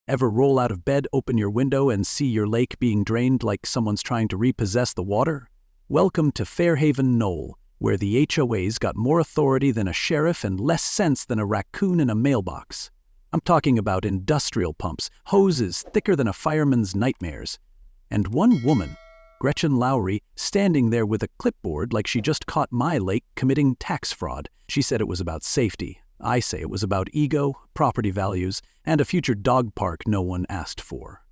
Ever roll out of bed, open your window, and see your lake being drained like someone's trying to repossess the water? Welcome to Fairhaven Knoll, where the HOAs got more authority than a sheriff and less sense than a raccoon in a mailbox. I'm talking about industrial pumps, hoses thicker than a fireman's nightmares, and one woman, Gretchen Lowry, standing there with a clipboard like she just caught my lake committing tax fraud. She said it was about safety. I say it was about ego, property values, and a future dog park no one asked for.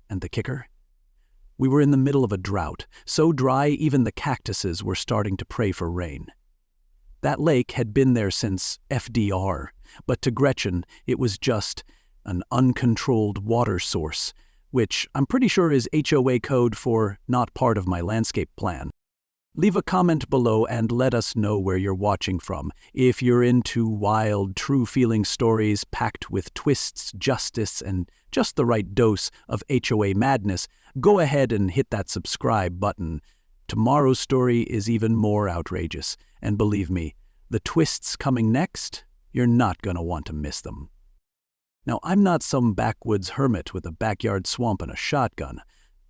And the kicker? We were in the middle of a drought, so dry even the cactuses were starting to pray for rain. That lake had been there since FDR, but to Gretchen it was just an uncontrolled water source, which I'm pretty sure is HOA code for not part of my landscape plan. Leave a comment below and let us know where you're watching from. If you're into wild, true-feeling stories packed with twists, justice, and just the right dose of HOA madness, go ahead and hit that subscribe button. Tomorrow's story is even more outrageous, and believe me, the twists coming next, you're not going to want to miss them. Now, I'm not some backwoods hermit with a backyard swamp and a shotgun.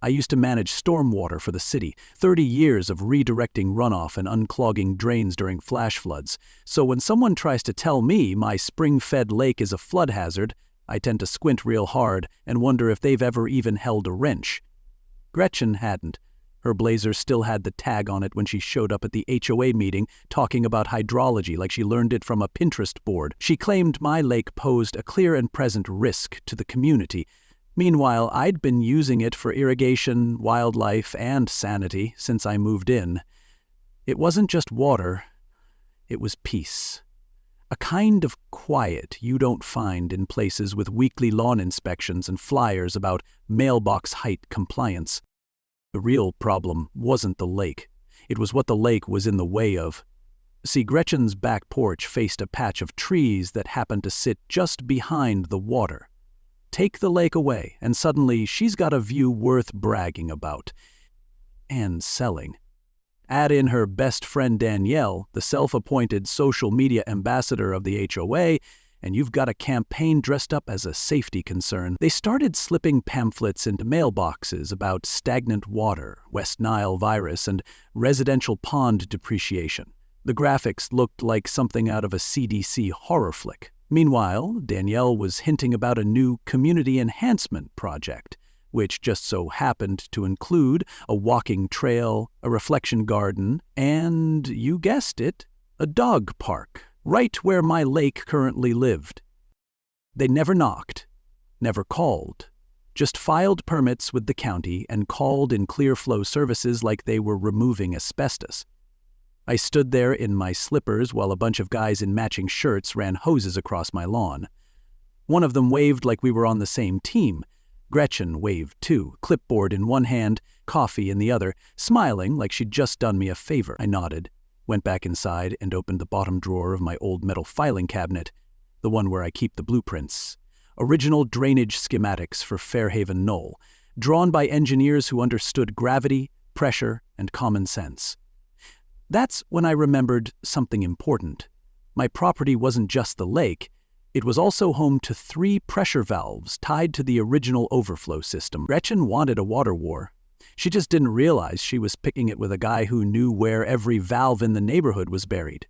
I used to manage stormwater for the city, 30 years of redirecting runoff and unclogging drains during flash floods. So when someone tries to tell me my spring-fed lake is a flood hazard, I tend to squint real hard and wonder if they've ever even held a wrench. Gretchen hadn't. Her blazer still had the tag on it when she showed up at the HOA meeting talking about hydrology like she learned it from a Pinterest board. She claimed my lake posed a clear and present risk to the community. Meanwhile, I'd been using it for irrigation, wildlife, and sanity since I moved in. It wasn't just water, it was peace. A kind of quiet you don't find in places with weekly lawn inspections and flyers about mailbox height compliance. The real problem wasn't the lake. It was what the lake was in the way of. See, Gretchen's back porch faced a patch of trees that happened to sit just behind the water. Take the lake away, and suddenly she's got a view worth bragging about. And selling. Add in her best friend Danielle, the self-appointed social media ambassador of the HOA, and you've got a campaign dressed up as a safety concern. They started slipping pamphlets into mailboxes about stagnant water, West Nile virus, and residential pond depreciation. The graphics looked like something out of a CDC horror flick. Meanwhile, Danielle was hinting about a new community enhancement project, which just so happened to include a walking trail, a reflection garden, and, you guessed it, a dog park, right where my lake currently lived. They never knocked, never called, just filed permits with the county and called in clear flow services like they were removing asbestos. I stood there in my slippers while a bunch of guys in matching shirts ran hoses across my lawn. One of them waved like we were on the same team. Gretchen waved too, clipboard in one hand, coffee in the other, smiling like she'd just done me a favor. I nodded, went back inside and opened the bottom drawer of my old metal filing cabinet, the one where I keep the blueprints. Original drainage schematics for Fairhaven Knoll, drawn by engineers who understood gravity, pressure, and common sense. That's when I remembered something important. My property wasn't just the lake, it was also home to 3 pressure valves tied to the original overflow system. Gretchen wanted a water war. She just didn't realize she was picking it with a guy who knew where every valve in the neighborhood was buried.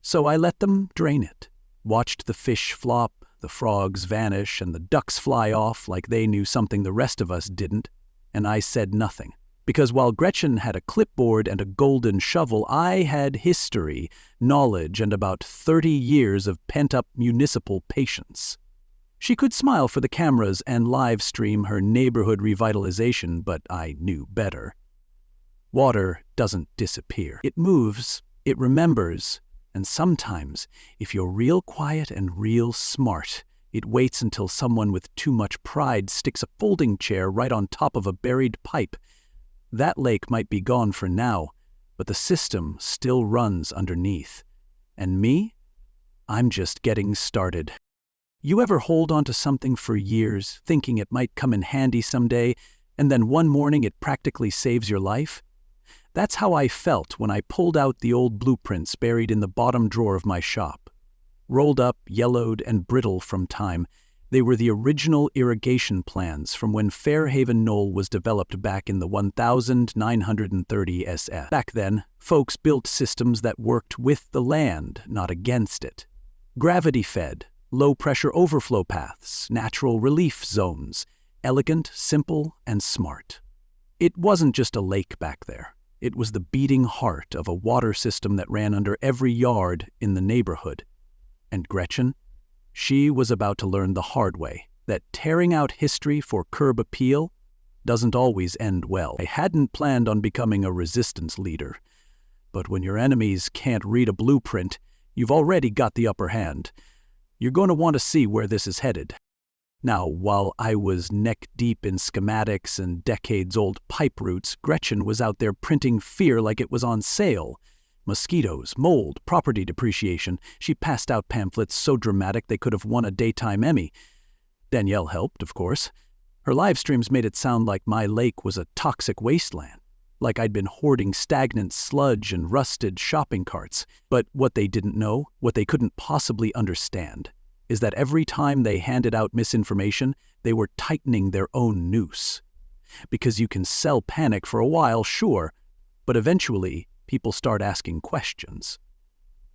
So I let them drain it, watched the fish flop, the frogs vanish, and the ducks fly off like they knew something the rest of us didn't, and I said nothing. Because while Gretchen had a clipboard and a golden shovel, I had history, knowledge, and about 30 years of pent-up municipal patience. She could smile for the cameras and live stream her neighborhood revitalization, but I knew better. Water doesn't disappear. It moves, it remembers, and sometimes, if you're real quiet and real smart, it waits until someone with too much pride sticks a folding chair right on top of a buried pipe. That lake might be gone for now, but the system still runs underneath. And me? I'm just getting started. You ever hold on to something for years, thinking it might come in handy someday, and then one morning it practically saves your life? That's how I felt when I pulled out the old blueprints buried in the bottom drawer of my shop. Rolled up, yellowed, and brittle from time, They were the original irrigation plans from when Fairhaven Knoll was developed back in the 1930 SF. Back then, folks built systems that worked with the land, not against it. Gravity-fed, low-pressure overflow paths, natural relief zones, elegant, simple, and smart. It wasn't just a lake back there. It was the beating heart of a water system that ran under every yard in the neighborhood. And Gretchen? She was about to learn the hard way that tearing out history for curb appeal doesn't always end well. I hadn't planned on becoming a resistance leader, but when your enemies can't read a blueprint, you've already got the upper hand. You're going to want to see where this is headed. Now, while I was neck-deep in schematics and decades-old pipe routes, Gretchen was out there printing fear like it was on sale. Mosquitoes, mold, property depreciation. She passed out pamphlets so dramatic they could have won a daytime Emmy. Danielle helped, of course. Her live streams made it sound like my lake was a toxic wasteland, like I'd been hoarding stagnant sludge and rusted shopping carts. But what they didn't know, what they couldn't possibly understand, is that every time they handed out misinformation, they were tightening their own noose. Because you can sell panic for a while, sure, but eventually people start asking questions.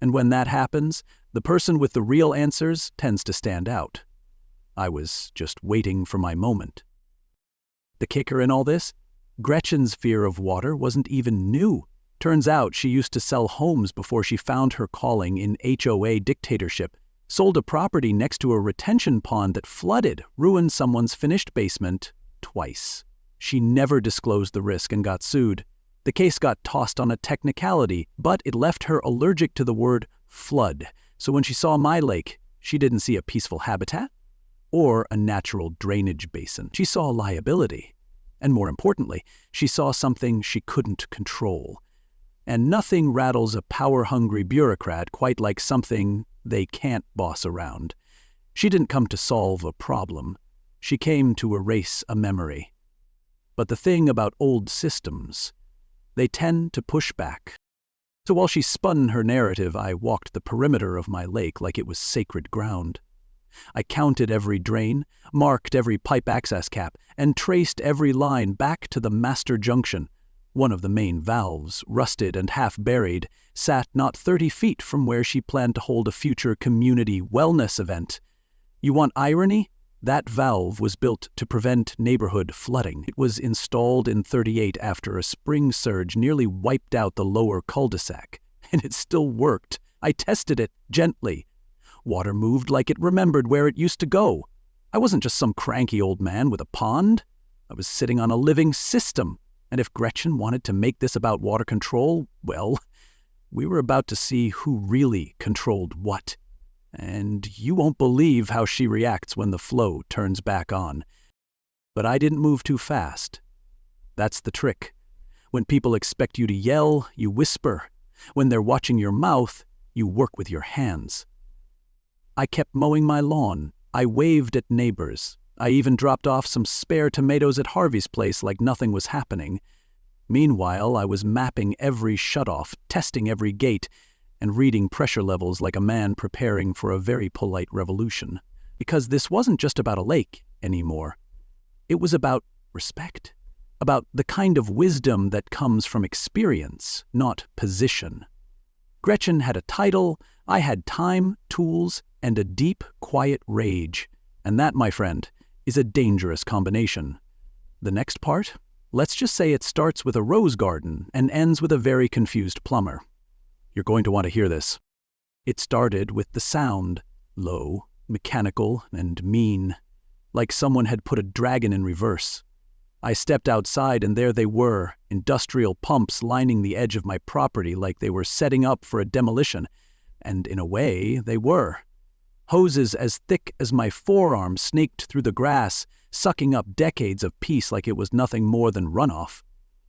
And when that happens, the person with the real answers tends to stand out. I was just waiting for my moment. The kicker in all this? Gretchen's fear of water wasn't even new. Turns out she used to sell homes before she found her calling in HOA dictatorship, sold a property next to a retention pond that flooded, ruined someone's finished basement twice. She never disclosed the risk and got sued. The case got tossed on a technicality, but it left her allergic to the word flood. So when she saw my lake, she didn't see a peaceful habitat or a natural drainage basin. She saw a liability. And more importantly, she saw something she couldn't control. And nothing rattles a power-hungry bureaucrat quite like something they can't boss around. She didn't come to solve a problem. She came to erase a memory. But the thing about old systems, they tend to push back. So while she spun her narrative, I walked the perimeter of my lake like it was sacred ground. I counted every drain, marked every pipe access cap, and traced every line back to the master junction. One of the main valves, rusted and half-buried, sat not 30 feet from where she planned to hold a future community wellness event. You want irony? That valve was built to prevent neighborhood flooding. It was installed in '38 after a spring surge nearly wiped out the lower cul-de-sac, and it still worked. I tested it gently. Water moved like it remembered where it used to go. I wasn't just some cranky old man with a pond. I was sitting on a living system. And if Gretchen wanted to make this about water control, well, we were about to see who really controlled what. And you won't believe how she reacts when the flow turns back on. But I didn't move too fast. That's the trick. When people expect you to yell, you whisper. When they're watching your mouth, you work with your hands. I kept mowing my lawn. I waved at neighbors. I even dropped off some spare tomatoes at Harvey's place like nothing was happening. Meanwhile, I was mapping every shutoff, testing every gate, and reading pressure levels like a man preparing for a very polite revolution. Because this wasn't just about a lake anymore. It was about respect. About the kind of wisdom that comes from experience, not position. Gretchen had a title, I had time, tools, and a deep, quiet rage. And that, my friend, is a dangerous combination. The next part? Let's just say it starts with a rose garden and ends with a very confused plumber. You're going to want to hear this. It started with the sound, low, mechanical, and mean, like someone had put a dragon in reverse. I stepped outside and there they were, industrial pumps lining the edge of my property like they were setting up for a demolition. And in a way, they were. Hoses as thick as my forearm snaked through the grass, sucking up decades of peace like it was nothing more than runoff.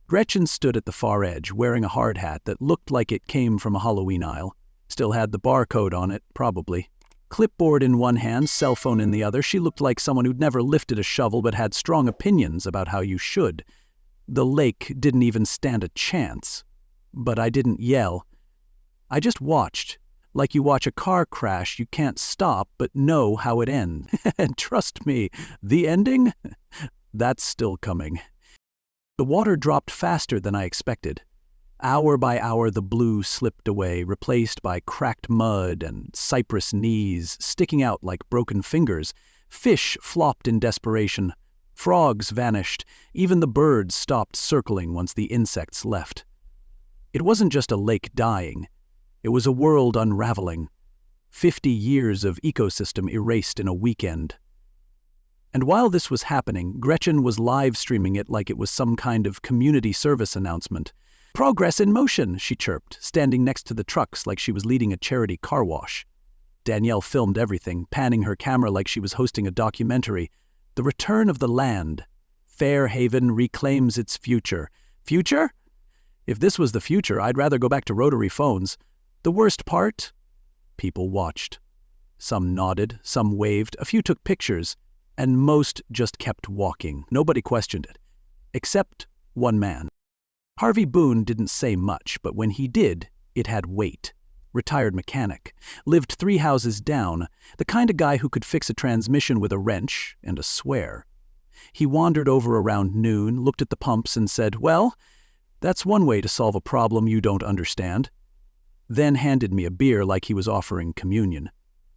Gretchen stood at the far edge, wearing a hard hat that looked like it came from a Halloween aisle. Still had the barcode on it, probably. Clipboard in one hand, cell phone in the other, she looked like someone who'd never lifted a shovel but had strong opinions about how you should. The lake didn't even stand a chance. But I didn't yell. I just watched. Like you watch a car crash, you can't stop but know how it ends. And trust me, the ending? That's still coming. The water dropped faster than I expected. Hour by hour, the blue slipped away, replaced by cracked mud and cypress knees sticking out like broken fingers. Fish flopped in desperation. Frogs vanished. Even the birds stopped circling once the insects left. It wasn't just a lake dying. It was a world unraveling. 50 years of ecosystem erased in a weekend. And while this was happening, Gretchen was live streaming it like it was some kind of community service announcement. "Progress in motion," she chirped, standing next to the trucks like she was leading a charity car wash. Danielle filmed everything, panning her camera like she was hosting a documentary. The return of the land. Fairhaven reclaims its future. Future? If this was the future, I'd rather go back to rotary phones. The worst part? People watched. Some nodded, some waved, a few took pictures, and most just kept walking. Nobody questioned it. Except one man. Harvey Boone didn't say much, but when he did, it had weight. Retired mechanic, lived 3 houses down, the kind of guy who could fix a transmission with a wrench and a swear. He wandered over around noon, looked at the pumps and said, "Well, that's one way to solve a problem you don't understand." Then handed me a beer like he was offering communion.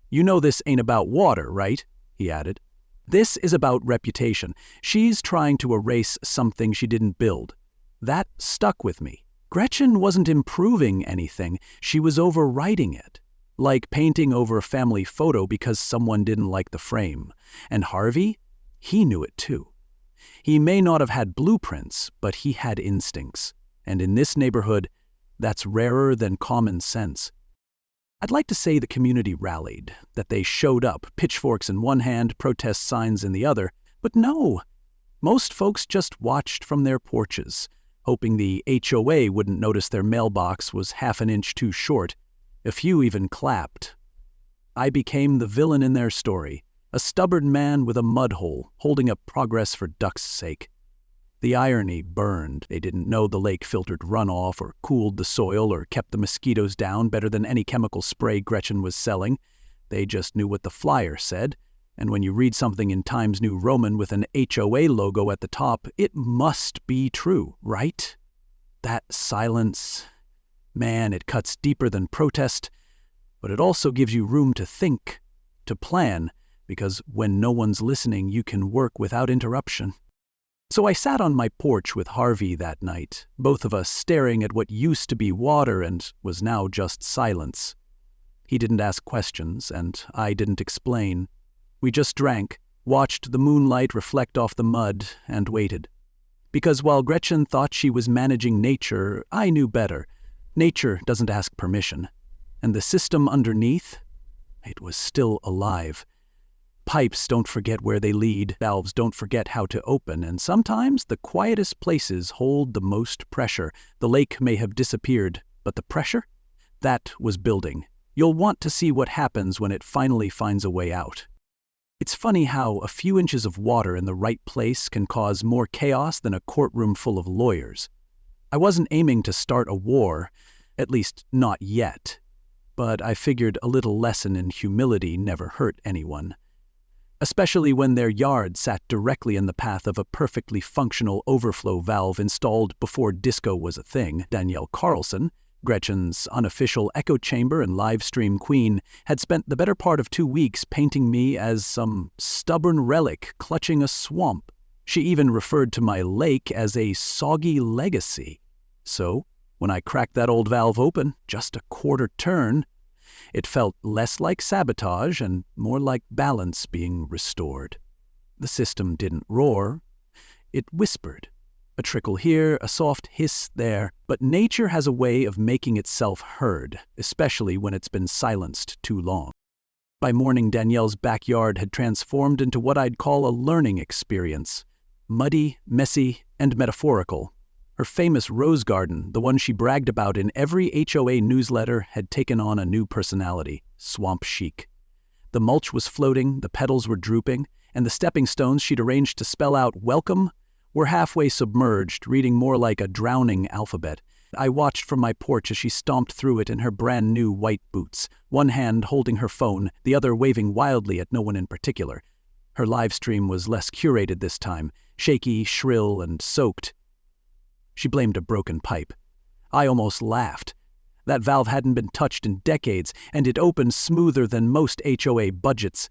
"You know this ain't about water, right?" he added. "This is about reputation. She's trying to erase something she didn't build." That stuck with me. Gretchen wasn't improving anything, she was overwriting it. Like painting over a family photo because someone didn't like the frame. And Harvey? He knew it too. He may not have had blueprints, but he had instincts. And in this neighborhood, that's rarer than common sense. I'd like to say the community rallied, that they showed up, pitchforks in one hand, protest signs in the other, but no. Most folks just watched from their porches, hoping the HOA wouldn't notice their mailbox was half an inch too short. A few even clapped. I became the villain in their story, a stubborn man with a mud hole, holding up progress for duck's sake. The irony burned. They didn't know the lake filtered runoff or cooled the soil or kept the mosquitoes down better than any chemical spray Gretchen was selling. They just knew what the flyer said. And when you read something in Times New Roman with an HOA logo at the top, it must be true, right? That silence, man, it cuts deeper than protest, but it also gives you room to think, to plan, because when no one's listening, you can work without interruption. So I sat on my porch with Harvey that night, both of us staring at what used to be water and was now just silence. He didn't ask questions, and I didn't explain. We just drank, watched the moonlight reflect off the mud, and waited. Because while Gretchen thought she was managing nature, I knew better. Nature doesn't ask permission. And the system underneath? It was still alive. Pipes don't forget where they lead, valves don't forget how to open, and sometimes the quietest places hold the most pressure. The lake may have disappeared, but the pressure? That was building. You'll want to see what happens when it finally finds a way out. It's funny how a few inches of water in the right place can cause more chaos than a courtroom full of lawyers. I wasn't aiming to start a war, at least not yet, but I figured a little lesson in humility never hurt anyone. Especially when their yard sat directly in the path of a perfectly functional overflow valve installed before disco was a thing. Danielle Carlson, Gretchen's unofficial echo chamber and live stream queen, had spent the better part of 2 weeks painting me as some stubborn relic clutching a swamp. She even referred to my lake as a soggy legacy. So, when I cracked that old valve open, just a quarter turn, it felt less like sabotage and more like balance being restored. The system didn't roar, it whispered. A trickle here, a soft hiss there, but nature has a way of making itself heard, especially when it's been silenced too long. By morning, Danielle's backyard had transformed into what I'd call a learning experience. Muddy, messy, and metaphorical. Her famous rose garden, the one she bragged about in every HOA newsletter, had taken on a new personality, swamp chic. The mulch was floating, the petals were drooping, and the stepping stones she'd arranged to spell out welcome were halfway submerged, reading more like a drowning alphabet. I watched from my porch as she stomped through it in her brand new white boots, one hand holding her phone, the other waving wildly at no one in particular. Her live stream was less curated this time, shaky, shrill, and soaked. She blamed a broken pipe. I almost laughed. That valve hadn't been touched in decades, and it opened smoother than most HOA budgets.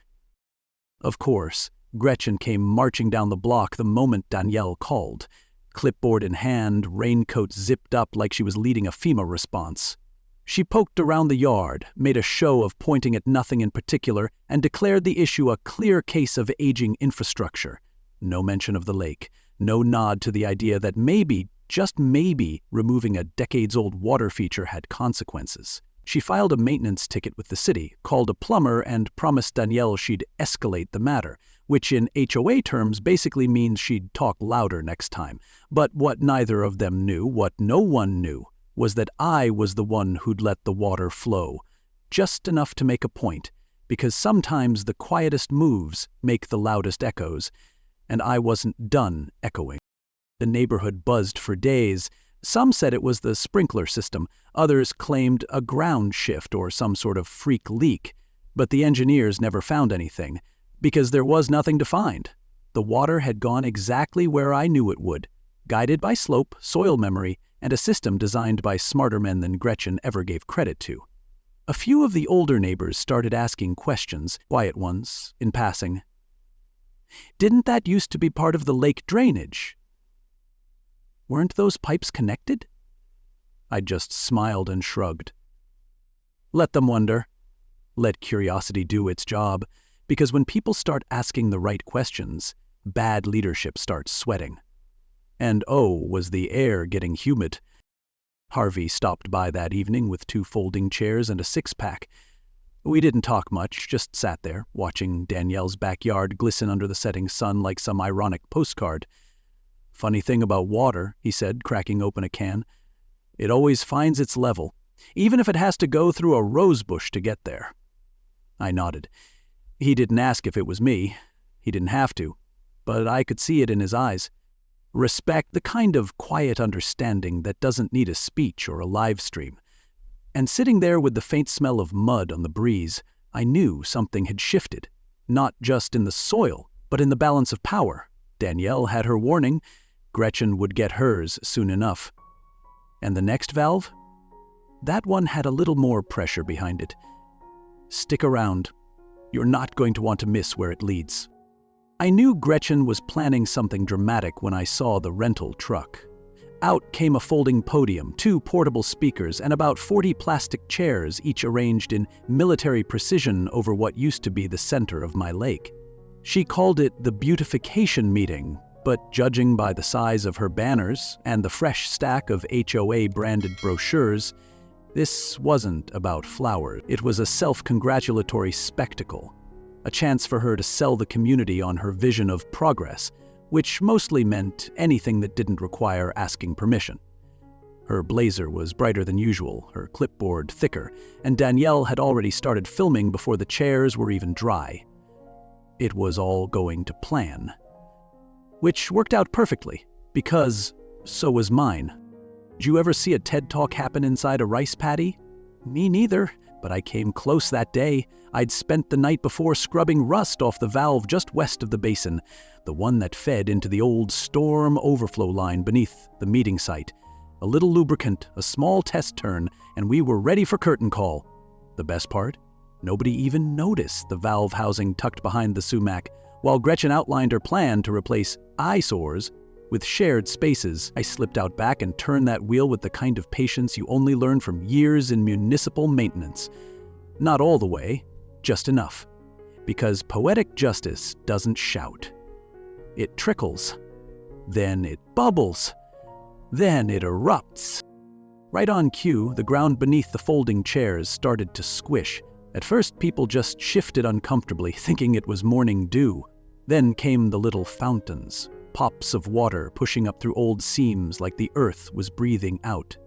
Of course, Gretchen came marching down the block the moment Danielle called, clipboard in hand, raincoat zipped up like she was leading a FEMA response. She poked around the yard, made a show of pointing at nothing in particular, and declared the issue a clear case of aging infrastructure. No mention of the lake, no nod to the idea that maybe, just maybe, removing a decades-old water feature had consequences. She filed a maintenance ticket with the city, called a plumber, and promised Danielle she'd escalate the matter, which in HOA terms basically means she'd talk louder next time. But what neither of them knew, what no one knew, was that I was the one who'd let the water flow, just enough to make a point, because sometimes the quietest moves make the loudest echoes, and I wasn't done echoing. The neighborhood buzzed for days. Some said it was the sprinkler system, others claimed a ground shift or some sort of freak leak, but the engineers never found anything, because there was nothing to find. The water had gone exactly where I knew it would, guided by slope, soil memory, and a system designed by smarter men than Gretchen ever gave credit to. A few of the older neighbors started asking questions, quiet ones, in passing. Didn't that used to be part of the lake drainage? Weren't those pipes connected? I just smiled and shrugged. Let them wonder. Let curiosity do its job, because when people start asking the right questions, bad leadership starts sweating. And oh, was the air getting humid. Harvey stopped by that evening with 2 folding chairs and a 6-pack. We didn't talk much, just sat there, watching Danielle's backyard glisten under the setting sun like some ironic postcard. Funny thing about water, he said, cracking open a can. It always finds its level, even if it has to go through a rose bush to get there. I nodded. He didn't ask if it was me. He didn't have to, but I could see it in his eyes. Respect, the kind of quiet understanding that doesn't need a speech or a live stream. And sitting there with the faint smell of mud on the breeze, I knew something had shifted, not just in the soil, but in the balance of power. Danielle had her warning. Gretchen would get hers soon enough. And the next valve? That one had a little more pressure behind it. Stick around. You're not going to want to miss where it leads. I knew Gretchen was planning something dramatic when I saw the rental truck. Out came a folding podium, 2 portable speakers, and about 40 plastic chairs, each arranged in military precision over what used to be the center of my lake. She called it the Beautification Meeting, but judging by the size of her banners and the fresh stack of HOA-branded brochures, this wasn't about flowers. It was a self-congratulatory spectacle, a chance for her to sell the community on her vision of progress, which mostly meant anything that didn't require asking permission. Her blazer was brighter than usual, her clipboard thicker, and Danielle had already started filming before the chairs were even dry. It was all going to plan. Which worked out perfectly, because so was mine. Did you ever see a TED Talk happen inside a rice paddy? Me neither, but I came close that day. I'd spent the night before scrubbing rust off the valve just west of the basin, the one that fed into the old storm overflow line beneath the meeting site. A little lubricant, a small test turn, and we were ready for curtain call. The best part? Nobody even noticed the valve housing tucked behind the sumac. While Gretchen outlined her plan to replace eyesores with shared spaces, I slipped out back and turned that wheel with the kind of patience you only learn from years in municipal maintenance. Not all the way, just enough. Because poetic justice doesn't shout. It trickles. Then it bubbles. Then it erupts. Right on cue, the ground beneath the folding chairs started to squish. At first, people just shifted uncomfortably, thinking it was morning dew. Then came the little fountains, pops of water pushing up through old seams like the earth was breathing out.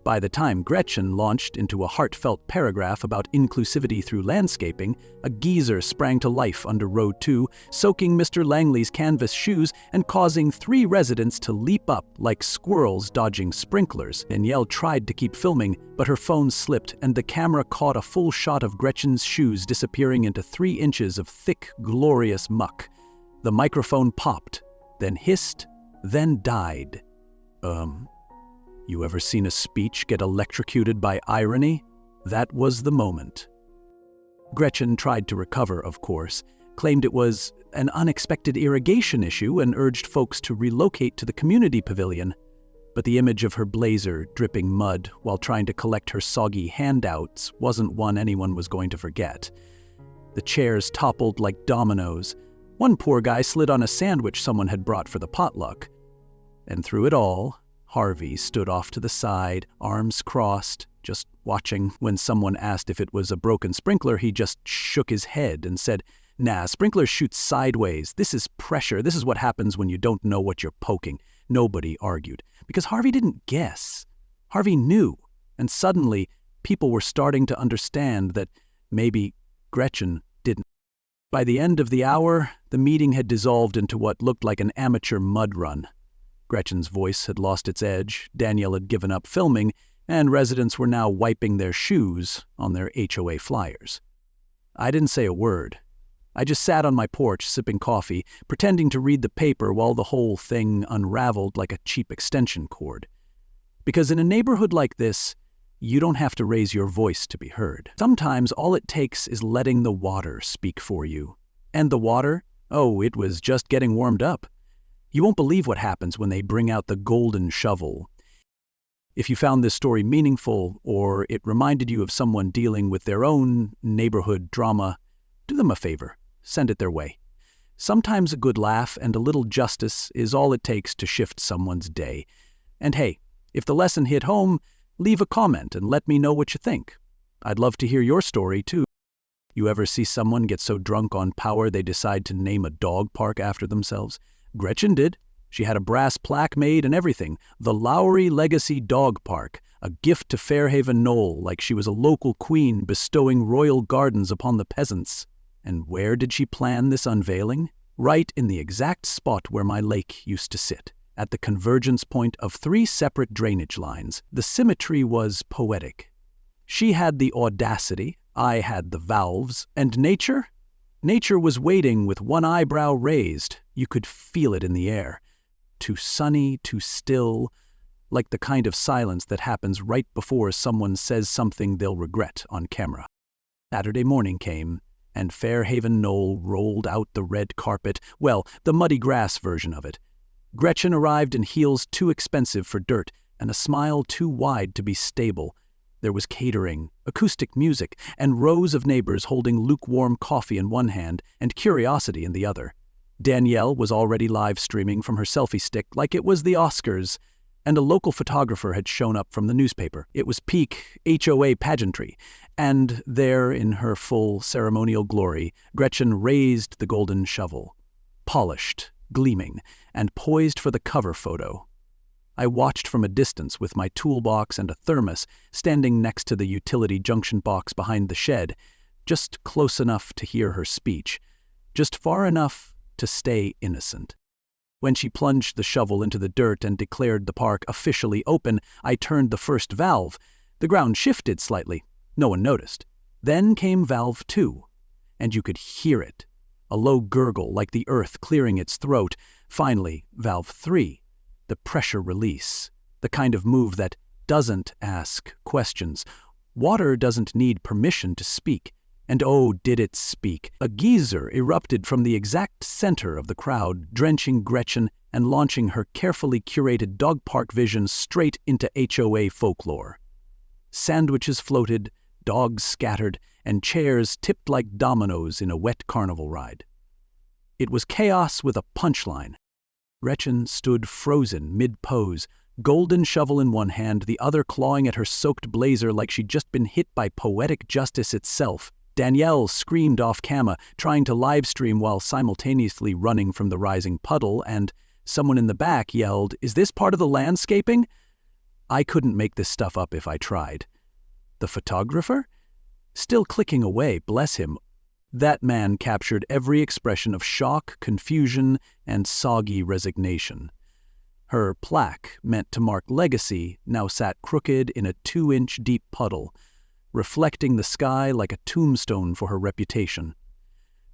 By the time Gretchen launched into a heartfelt paragraph about inclusivity through landscaping, a geyser sprang to life under row 2, soaking Mr. Langley's canvas shoes and causing 3 residents to leap up like squirrels dodging sprinklers. Danielle tried to keep filming, but her phone slipped and the camera caught a full shot of Gretchen's shoes disappearing into 3 inches of thick, glorious muck. The microphone popped, then hissed, then died. You ever seen a speech get electrocuted by irony? That was the moment. Gretchen tried to recover, of course, claimed it was an unexpected irrigation issue and urged folks to relocate to the community pavilion. But the image of her blazer dripping mud while trying to collect her soggy handouts wasn't one anyone was going to forget. The chairs toppled like dominoes. One poor guy slid on a sandwich someone had brought for the potluck. And through it all, Harvey stood off to the side, arms crossed, just watching. When someone asked if it was a broken sprinkler, he just shook his head and said, "Nah, sprinklers shoot sideways. This is pressure. This is what happens when you don't know what you're poking." Nobody argued, because Harvey didn't guess. Harvey knew, and suddenly people were starting to understand that maybe Gretchen didn't. By the end of the hour, the meeting had dissolved into what looked like an amateur mud run. Gretchen's voice had lost its edge, Danielle had given up filming, and residents were now wiping their shoes on their HOA flyers. I didn't say a word. I just sat on my porch sipping coffee, pretending to read the paper while the whole thing unraveled like a cheap extension cord. Because in a neighborhood like this, you don't have to raise your voice to be heard. Sometimes all it takes is letting the water speak for you. And the water? Oh, it was just getting warmed up. You won't believe what happens when they bring out the golden shovel. If you found this story meaningful, or it reminded you of someone dealing with their own neighborhood drama, do them a favor. Send it their way. Sometimes a good laugh and a little justice is all it takes to shift someone's day. And hey, if the lesson hit home, leave a comment and let me know what you think. I'd love to hear your story, too. You ever see someone get so drunk on power they decide to name a dog park after themselves? Gretchen did. She had a brass plaque made and everything. The Lowry Legacy Dog Park, a gift to Fairhaven Knoll, like she was a local queen bestowing royal gardens upon the peasants. And where did she plan this unveiling? Right in the exact spot where my lake used to sit, at the convergence point of 3 separate drainage lines. The symmetry was poetic. She had the audacity, I had the valves, and nature? Nature was waiting with one eyebrow raised. You could feel it in the air. Too sunny, too still, like the kind of silence that happens right before someone says something they'll regret on camera. Saturday morning came, and Fairhaven Knoll rolled out the red carpet, well, the muddy grass version of it. Gretchen arrived in heels too expensive for dirt and a smile too wide to be stable. There was catering, acoustic music, and rows of neighbors holding lukewarm coffee in one hand and curiosity in the other. Danielle was already live streaming from her selfie stick like it was the Oscars, and a local photographer had shown up from the newspaper. It was peak HOA pageantry, and there, in her full ceremonial glory, Gretchen raised the golden shovel, polished, gleaming, and poised for the cover photo. I watched from a distance with my toolbox and a thermos, standing next to the utility junction box behind the shed, just close enough to hear her speech, just far enough to stay innocent. When she plunged the shovel into the dirt and declared the park officially open, I turned the first valve. The ground shifted slightly. No one noticed. Then came valve 2, and you could hear it, a low gurgle like the earth clearing its throat. Finally, valve 3. The pressure release, the kind of move that doesn't ask questions. Water doesn't need permission to speak. And oh, did it speak. A geyser erupted from the exact center of the crowd, drenching Gretchen and launching her carefully curated dog park vision straight into HOA folklore. Sandwiches floated, dogs scattered, and chairs tipped like dominoes in a wet carnival ride. It was chaos with a punchline. Gretchen stood frozen mid-pose, golden shovel in one hand, the other clawing at her soaked blazer like she'd just been hit by poetic justice itself. Danielle screamed off camera, trying to livestream while simultaneously running from the rising puddle, and someone in the back yelled, "Is this part of the landscaping?" I couldn't make this stuff up if I tried. The photographer? Still clicking away, bless him. That man captured every expression of shock, confusion, and soggy resignation. Her plaque, meant to mark legacy, now sat crooked in a 2-inch deep puddle, reflecting the sky like a tombstone for her reputation.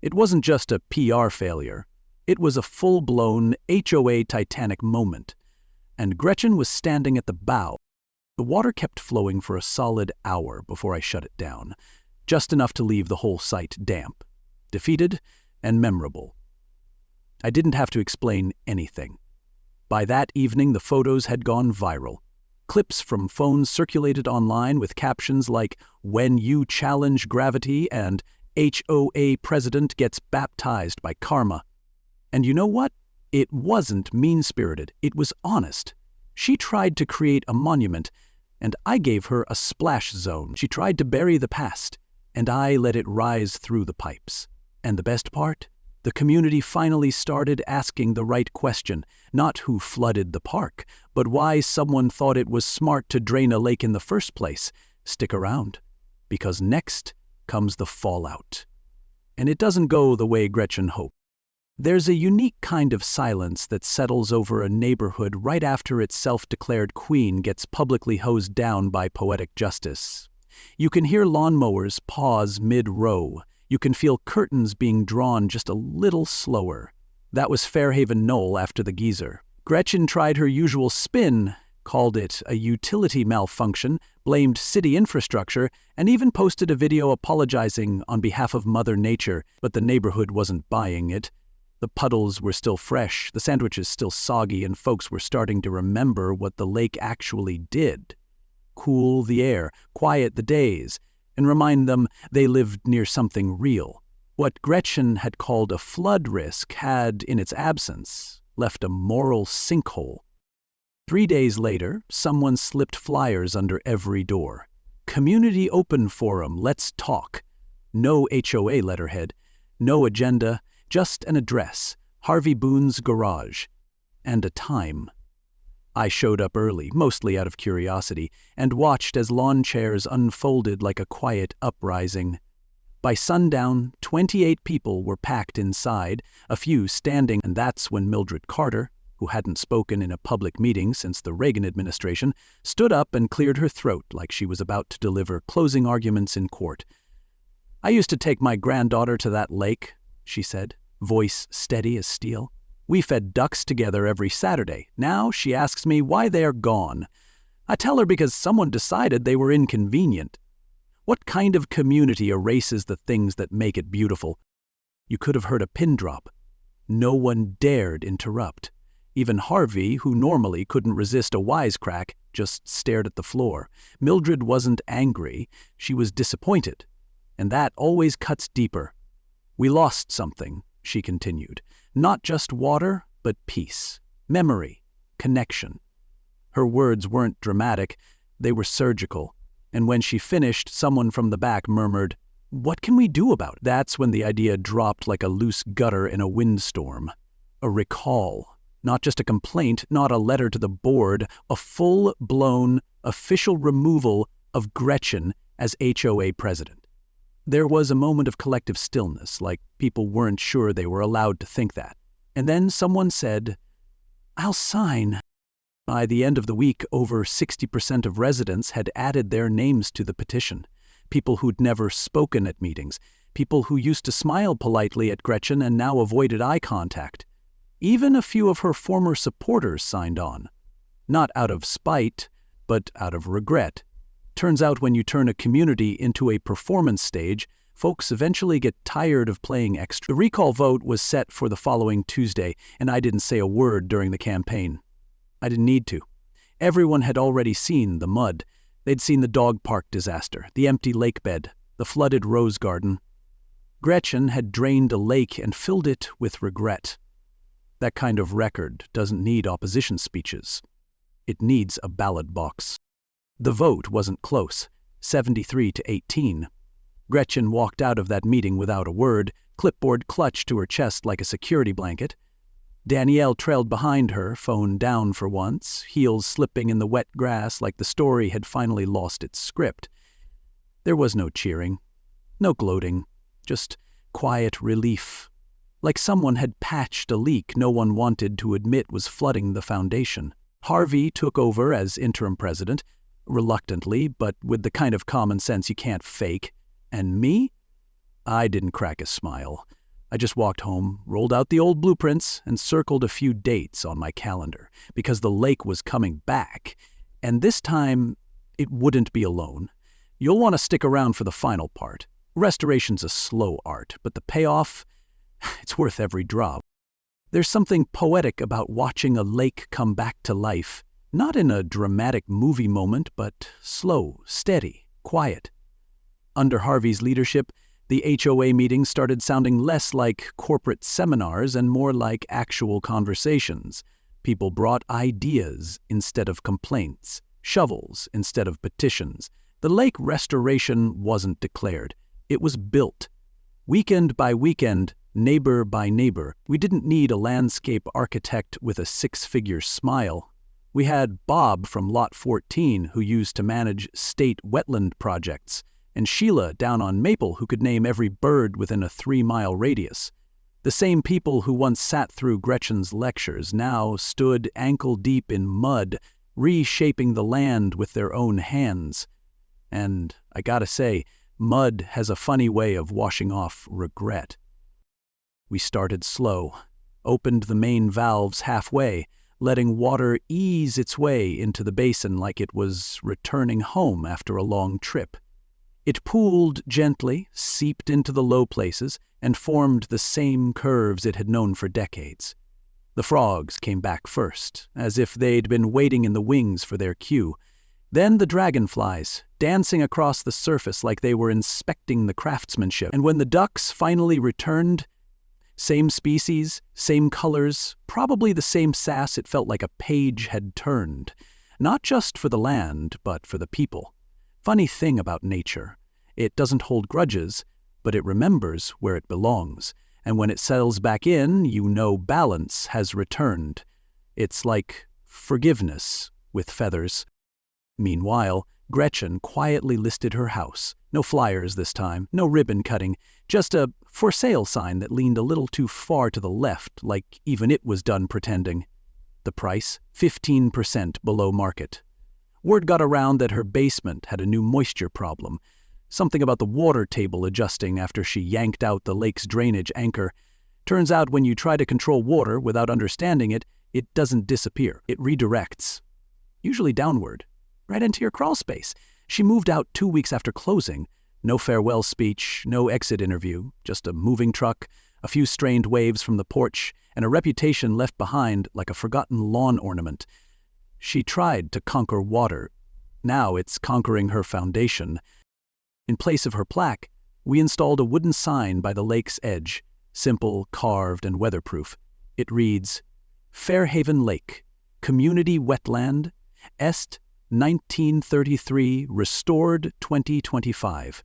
It wasn't just a PR failure. It was a full-blown HOA Titanic moment, and Gretchen was standing at the bow. The water kept flowing for a solid hour before I shut it down, just enough to leave the whole site damp, defeated, and memorable. I didn't have to explain anything. By that evening, the photos had gone viral. Clips from phones circulated online with captions like, "When you challenge gravity," and "HOA president gets baptized by karma." And you know what? It wasn't mean-spirited. It was honest. She tried to create a monument, and I gave her a splash zone. She tried to bury the past, and I let it rise through the pipes. And the best part? The community finally started asking the right question, not who flooded the park, but why someone thought it was smart to drain a lake in the first place. Stick around, because next comes the fallout. And it doesn't go the way Gretchen hoped. There's a unique kind of silence that settles over a neighborhood right after its self-declared queen gets publicly hosed down by poetic justice. You can hear lawnmowers pause mid-row. You can feel curtains being drawn just a little slower. That was Fairhaven Knoll after the geyser. Gretchen tried her usual spin, called it a utility malfunction, blamed city infrastructure, and even posted a video apologizing on behalf of Mother Nature, but the neighborhood wasn't buying it. The puddles were still fresh, the sandwiches still soggy, and folks were starting to remember what the lake actually did. Cool the air, quiet the days, and remind them they lived near something real. What Gretchen had called a flood risk had, in its absence, left a moral sinkhole. 3 days later, someone slipped flyers under every door. Community Open Forum, let's talk. No HOA letterhead, no agenda, just an address, Harvey Boone's garage, and a time. I showed up early, mostly out of curiosity, and watched as lawn chairs unfolded like a quiet uprising. By sundown, 28 people were packed inside, a few standing, and that's when Mildred Carter, who hadn't spoken in a public meeting since the Reagan administration, stood up and cleared her throat like she was about to deliver closing arguments in court. "I used to take my granddaughter to that lake," she said, voice steady as steel. "We fed ducks together every Saturday. Now she asks me why they are gone. I tell her because someone decided they were inconvenient. What kind of community erases the things that make it beautiful?" You could have heard a pin drop. No one dared interrupt. Even Harvey, who normally couldn't resist a wisecrack, just stared at the floor. Mildred wasn't angry. She was disappointed. And that always cuts deeper. "We lost something," she continued. "Not just water, but peace, memory, connection." Her words weren't dramatic, they were surgical. And when she finished, someone from the back murmured, "What can we do about it?" That's when the idea dropped like a loose gutter in a windstorm. A recall, not just a complaint, not a letter to the board, a full-blown official removal of Gretchen as HOA president. There was a moment of collective stillness, like people weren't sure they were allowed to think that. And then someone said, "I'll sign." By the end of the week, over 60% of residents had added their names to the petition. People who'd never spoken at meetings, people who used to smile politely at Gretchen and now avoided eye contact. Even a few of her former supporters signed on. Not out of spite, but out of regret. Turns out when you turn a community into a performance stage, folks eventually get tired of playing extra. The recall vote was set for the following Tuesday, and I didn't say a word during the campaign. I didn't need to. Everyone had already seen the mud. They'd seen the dog park disaster, the empty lake bed, the flooded rose garden. Gretchen had drained a lake and filled it with regret. That kind of record doesn't need opposition speeches. It needs a ballot box. The vote wasn't close, 73-18. Gretchen walked out of that meeting without a word, clipboard clutched to her chest like a security blanket. Danielle trailed behind her, phone down for once, heels slipping in the wet grass like the story had finally lost its script. There was no cheering, no gloating, just quiet relief, like someone had patched a leak no one wanted to admit was flooding the foundation. Harvey took over as interim president, reluctantly, but with the kind of common sense you can't fake. And me? I didn't crack a smile. I just walked home, rolled out the old blueprints, and circled a few dates on my calendar, because the lake was coming back, and this time it wouldn't be alone. You'll want to stick around for the final part. Restoration's a slow art, but the payoff, it's worth every drop. There's something poetic about watching a lake come back to life, not in a dramatic movie moment, but slow, steady, quiet. Under Harvey's leadership, the HOA meetings started sounding less like corporate seminars and more like actual conversations. People brought ideas instead of complaints, shovels instead of petitions. The lake restoration wasn't declared. It was built. Weekend by weekend, neighbor by neighbor. We didn't need a landscape architect with a six-figure smile. We had Bob from Lot 14 who used to manage state wetland projects, and Sheila down on Maple who could name every bird within a 3-mile radius. The same people who once sat through Gretchen's lectures now stood ankle-deep in mud, reshaping the land with their own hands. And I gotta say, mud has a funny way of washing off regret. We started slow, opened the main valves halfway, letting water ease its way into the basin like it was returning home after a long trip. It pooled gently, seeped into the low places, and formed the same curves it had known for decades. The frogs came back first, as if they'd been waiting in the wings for their cue. Then the dragonflies, dancing across the surface like they were inspecting the craftsmanship. And when the ducks finally returned, same species, same colors, probably the same sass, it felt like a page had turned. Not just for the land, but for the people. Funny thing about nature, it doesn't hold grudges, but it remembers where it belongs, and when it settles back in, you know balance has returned. It's like forgiveness with feathers. Meanwhile, Gretchen quietly listed her house. No flyers this time, no ribbon cutting, just a for sale sign that leaned a little too far to the left, like even it was done pretending. The price, 15% below market. Word got around that her basement had a new moisture problem. Something about the water table adjusting after she yanked out the lake's drainage anchor. Turns out when you try to control water without understanding it, it doesn't disappear. It redirects. Usually downward, right into your crawl space. She moved out 2 weeks after closing. No farewell speech, no exit interview, just a moving truck, a few strained waves from the porch, and a reputation left behind like a forgotten lawn ornament. She tried to conquer water. Now it's conquering her foundation. In place of her plaque, we installed a wooden sign by the lake's edge, simple, carved, and weatherproof. It reads, Fairhaven Lake, Community Wetland, Est 1933, Restored 2025.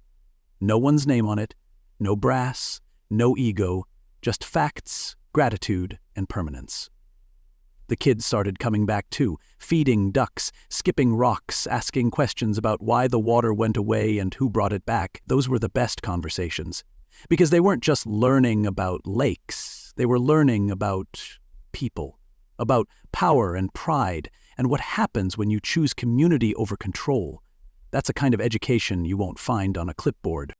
No one's name on it, no brass, no ego, just facts, gratitude, and permanence. The kids started coming back too, feeding ducks, skipping rocks, asking questions about why the water went away and who brought it back. Those were the best conversations. Because they weren't just learning about lakes, they were learning about people, about power and pride, and what happens when you choose community over control. That's a kind of education you won't find on a clipboard.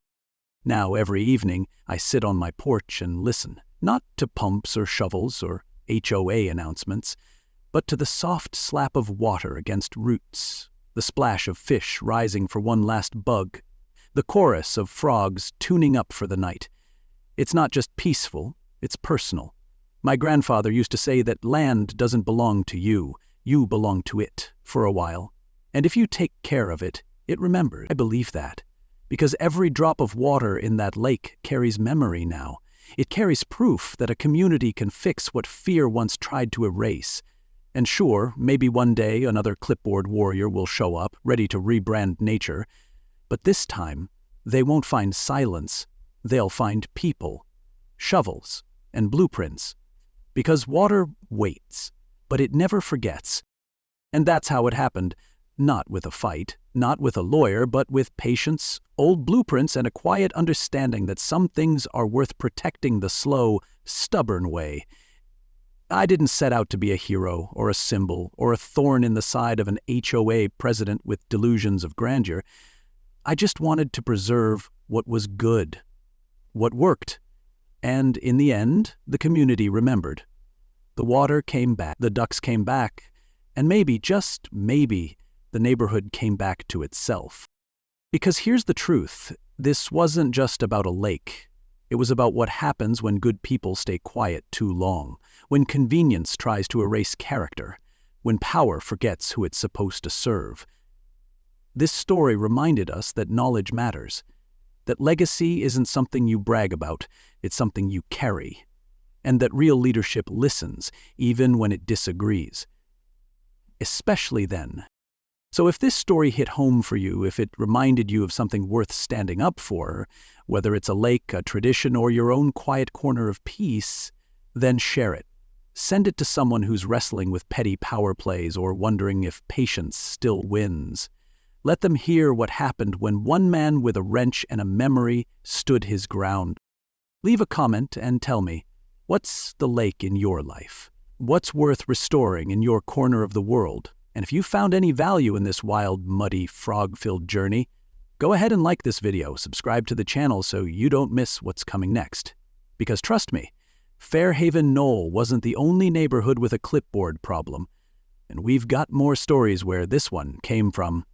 Now, every evening, I sit on my porch and listen, not to pumps or shovels or HOA announcements, but to the soft slap of water against roots, the splash of fish rising for one last bug, the chorus of frogs tuning up for the night. It's not just peaceful, it's personal. My grandfather used to say that land doesn't belong to you, you belong to it for a while. And if you take care of it, it remembers. I believe that, because every drop of water in that lake carries memory now. It carries proof that a community can fix what fear once tried to erase. And sure, maybe one day another clipboard warrior will show up, ready to rebrand nature. But this time, they won't find silence. They'll find people, shovels, and blueprints. Because water waits, but it never forgets. And that's how it happened. Not with a fight, not with a lawyer, but with patience, old blueprints, and a quiet understanding that some things are worth protecting the slow, stubborn way. I didn't set out to be a hero or a symbol or a thorn in the side of an HOA president with delusions of grandeur. I just wanted to preserve what was good, what worked. And in the end, the community remembered. The water came back, the ducks came back, and maybe, just maybe, the neighborhood came back to itself. Because here's the truth, this wasn't just about a lake. It was about what happens when good people stay quiet too long, when convenience tries to erase character, when power forgets who it's supposed to serve. This story reminded us that knowledge matters, that legacy isn't something you brag about, it's something you carry, and that real leadership listens, even when it disagrees. Especially then. So if this story hit home for you, if it reminded you of something worth standing up for, whether it's a lake, a tradition, or your own quiet corner of peace, then share it. Send it to someone who's wrestling with petty power plays or wondering if patience still wins. Let them hear what happened when one man with a wrench and a memory stood his ground. Leave a comment and tell me, what's the lake in your life? What's worth restoring in your corner of the world? And if you found any value in this wild, muddy, frog-filled journey, go ahead and like this video, subscribe to the channel so you don't miss what's coming next. Because trust me, Fairhaven Knoll wasn't the only neighborhood with a clipboard problem, and we've got more stories where this one came from.